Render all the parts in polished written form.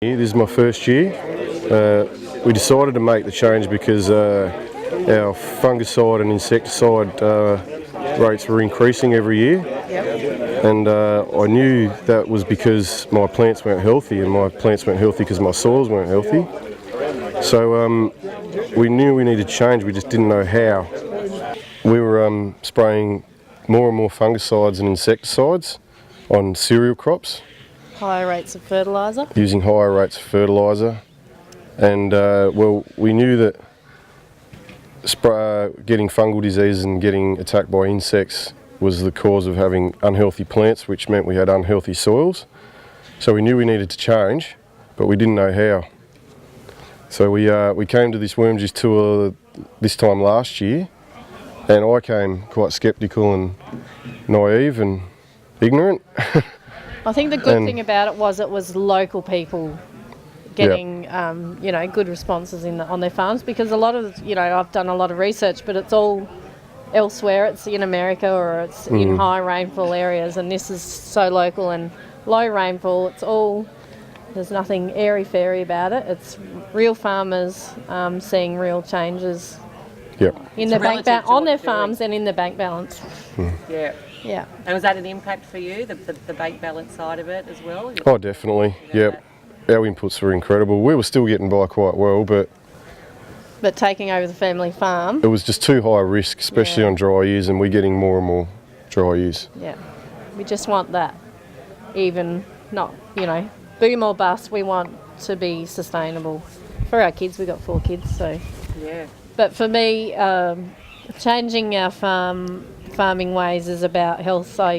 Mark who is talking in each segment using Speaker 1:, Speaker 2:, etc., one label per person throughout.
Speaker 1: This is my first year. We decided to make the change because our fungicide and insecticide rates were increasing every year.
Speaker 2: Yep.
Speaker 1: And I knew that was because my plants weren't healthy, and my plants weren't healthy because my soils weren't healthy. So we knew we needed change, we just didn't know how. We were spraying more and more fungicides and insecticides on cereal crops.
Speaker 2: Higher rates of fertiliser?
Speaker 1: Using higher rates of fertiliser. And well, we knew that getting fungal diseases and getting attacked by insects was the cause of having unhealthy plants, which meant we had unhealthy soils. So we knew we needed to change, but we didn't know how. So we came to this worm juice tour this time last year, and I came quite sceptical and naive and ignorant.
Speaker 2: I think the good thing about it was local people getting good responses on their farms, because a lot of, I've done a lot of research, but it's all elsewhere. It's in America or it's in high rainfall areas, and this is so local and low rainfall. There's nothing airy-fairy about it. It's real farmers seeing real changes in the on their farms and in the bank balance.
Speaker 3: Yeah.
Speaker 2: Yeah.
Speaker 3: And was that an impact for you, the bank balance side of it as well?
Speaker 1: Oh, definitely. Yep. Our inputs were incredible. We were still getting by quite well, but
Speaker 2: taking over the family farm,
Speaker 1: it was just too high risk, especially on dry years, and we're getting more and more dry years.
Speaker 2: Yeah. We just want that. Even not, boom or bust, we want to be sustainable. For our kids, we've got 4 kids, so.
Speaker 3: Yeah.
Speaker 2: But for me, changing our farming ways is about health. I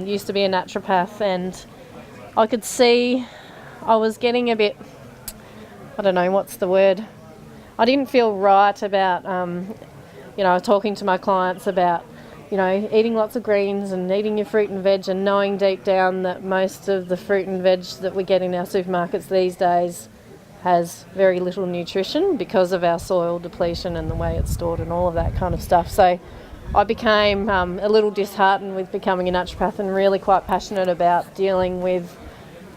Speaker 2: used to be a naturopath, and I could see I was getting a bit, I don't know, what's the word? I didn't feel right about, talking to my clients about, eating lots of greens and eating your fruit and veg, and knowing deep down that most of the fruit and veg that we get in our supermarkets these days has very little nutrition because of our soil depletion and the way it's stored and all of that kind of stuff. So I became a little disheartened with becoming a naturopath, and really quite passionate about dealing with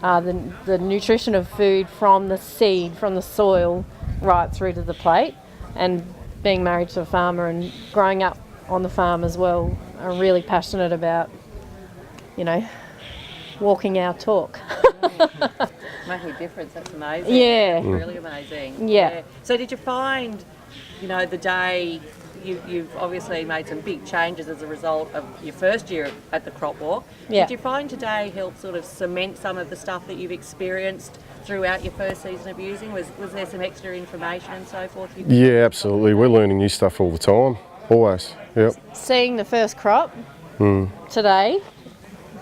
Speaker 2: the nutrition of food from the seed, from the soil, right through to the plate. And being married to a farmer and growing up on the farm as well, I'm really passionate about, walking our talk.
Speaker 3: Making a difference, that's amazing.
Speaker 2: Yeah.
Speaker 3: That's really amazing.
Speaker 2: Yeah.
Speaker 3: So did you find, the day, you've obviously made some big changes as a result of your first year at the crop walk.
Speaker 2: Yeah.
Speaker 3: Did you find today helped sort of cement some of the stuff that you've experienced throughout your first season of using? Was there some extra information and so forth?
Speaker 1: Yeah, absolutely. We're learning new stuff all the time, always. Yep.
Speaker 2: Seeing the first crop today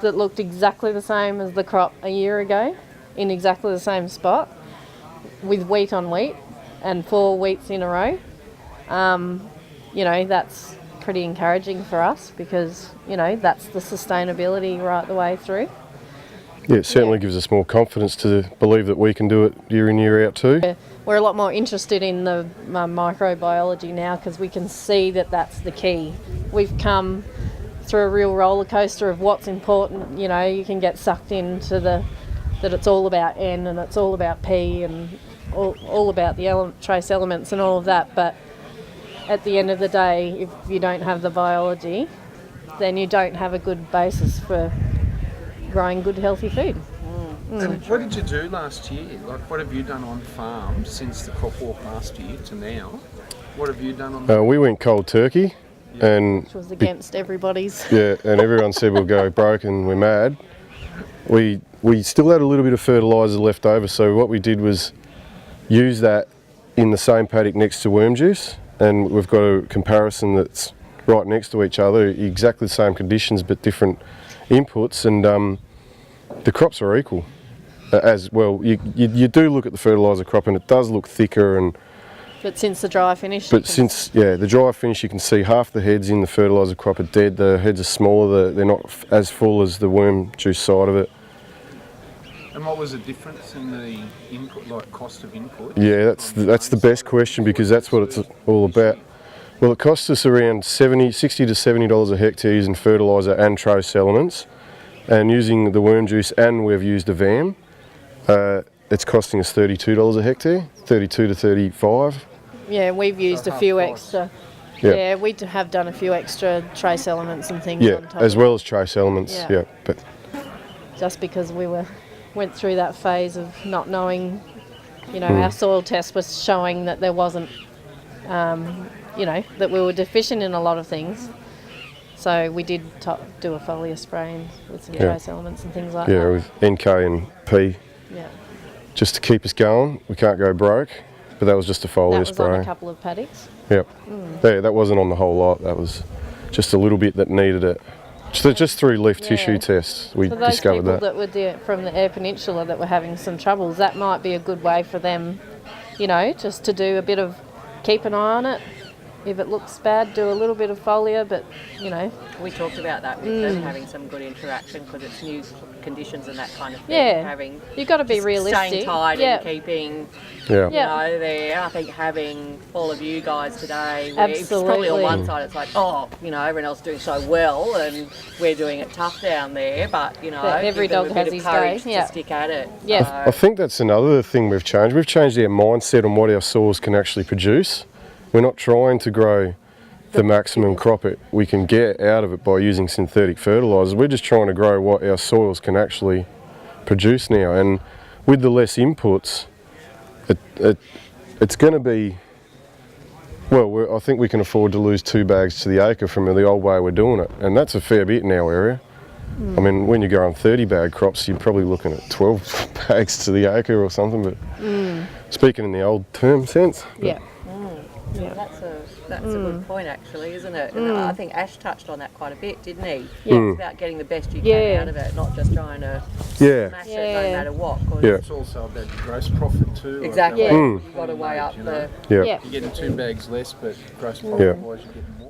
Speaker 2: that looked exactly the same as the crop a year ago, in exactly the same spot, with wheat on wheat and 4 wheats in a row, that's pretty encouraging for us, because, that's the sustainability right the way through.
Speaker 1: Yeah, it certainly gives us more confidence to believe that we can do it year in, year out too.
Speaker 2: We're a lot more interested in the microbiology now, because we can see that that's the key. We've come through a real roller coaster of what's important. You can get sucked into that it's all about N and it's all about P and all about the trace elements and all of that. But at the end of the day, if you don't have the biology, then you don't have a good basis for growing good, healthy food.
Speaker 4: And what did you do last year? Like, what have you done on farm since the crop walk last year to now? What have you done on
Speaker 1: We went cold turkey, and
Speaker 2: which was against everybody's.
Speaker 1: Yeah, and everyone said we'll go broke and we're mad. We still had a little bit of fertiliser left over, so what we did was use that in the same paddock next to worm juice, and we've got a comparison that's right next to each other, exactly the same conditions but different inputs, and the crops are equal as well. You do look at the fertiliser crop, and it does look thicker,
Speaker 2: But since the dry finish,
Speaker 1: the dry finish, you can see half the heads in the fertiliser crop are dead. The heads are smaller. They're not as full as the worm juice side of it.
Speaker 4: And what was the difference in the input, like cost of input?
Speaker 1: Yeah, that's the best question, because that's what it's all about. Well, it costs us around $60 to $70 a hectare using fertiliser and trace elements, and using the worm juice, and we've used a VAM. it's costing us $32 a hectare, 32 to 35.
Speaker 2: Yeah, we've used a
Speaker 4: half
Speaker 2: few
Speaker 4: price.
Speaker 2: extra.
Speaker 1: Yeah.
Speaker 2: Yeah, we have done a few extra trace elements and things
Speaker 1: Yeah,
Speaker 2: on top.
Speaker 1: as well as trace elements.
Speaker 2: Yeah.
Speaker 1: Yeah, but
Speaker 2: Just because we went through that phase of not knowing, our soil test was showing that there wasn't, that we were deficient in a lot of things. So we did do a foliar spray with some trace elements and things like
Speaker 1: yeah,
Speaker 2: that.
Speaker 1: with NK and P,
Speaker 2: Yeah,
Speaker 1: just to keep us going. We can't go broke, but that was just a
Speaker 2: that
Speaker 1: foliar
Speaker 2: was
Speaker 1: spray.
Speaker 2: on a couple of paddocks.
Speaker 1: Yep. Yeah, that wasn't on the whole lot. That was just a little bit that needed it. Just through leaf tissue tests, we
Speaker 2: For those
Speaker 1: discovered
Speaker 2: people
Speaker 1: that.
Speaker 2: that were from the Eyre Peninsula that were having some troubles, that might be a good way for them, just to do a bit of keep an eye on it. If it looks bad, do a little bit of foliar, but
Speaker 3: We talked about that with them having some good interaction because it's new conditions and that kind of thing.
Speaker 2: Yeah.
Speaker 3: Having
Speaker 2: you've got to be realistic.
Speaker 3: staying tight
Speaker 2: Yeah.
Speaker 3: and keeping,
Speaker 1: Yeah.
Speaker 2: Yeah.
Speaker 3: there. I think having all of you guys today, where it's probably on
Speaker 2: Absolutely.
Speaker 3: one side it's like, everyone else is doing so well and we're doing it tough down there, but
Speaker 2: every
Speaker 3: give them
Speaker 2: dog
Speaker 3: a bit
Speaker 2: has
Speaker 3: of
Speaker 2: his
Speaker 3: courage
Speaker 2: day. Yeah.
Speaker 3: to stick at it.
Speaker 2: Yeah.
Speaker 1: I think that's another thing we've changed. We've changed our mindset on what our soils can actually produce. We're not trying to grow the maximum crop we can get out of it by using synthetic fertilisers. We're just trying to grow what our soils can actually produce now. And with the less inputs, it's going to be, I think we can afford to lose 2 bags to the acre from the old way we're doing it. And that's a fair bit in our area. I mean, when you go on 30 bag crops, you're probably looking at 12 bags to the acre or something. But speaking in the old term sense.
Speaker 2: Yeah.
Speaker 3: Yeah, that's a good point, actually, isn't it? And I think Ash touched on that quite a bit, didn't he?
Speaker 2: Yeah.
Speaker 3: It's about getting the best you can
Speaker 2: Yeah.
Speaker 3: out of it, not just trying to
Speaker 1: Yeah.
Speaker 3: smash it
Speaker 2: Yeah.
Speaker 3: no matter what. 'Cause
Speaker 1: Yeah.
Speaker 4: It's also about gross profit too.
Speaker 3: Exactly.
Speaker 4: Like,
Speaker 3: You've got to weigh up the.
Speaker 1: Yeah.
Speaker 2: Yeah.
Speaker 4: You're getting 2 bags less, but gross profit wise you're getting more.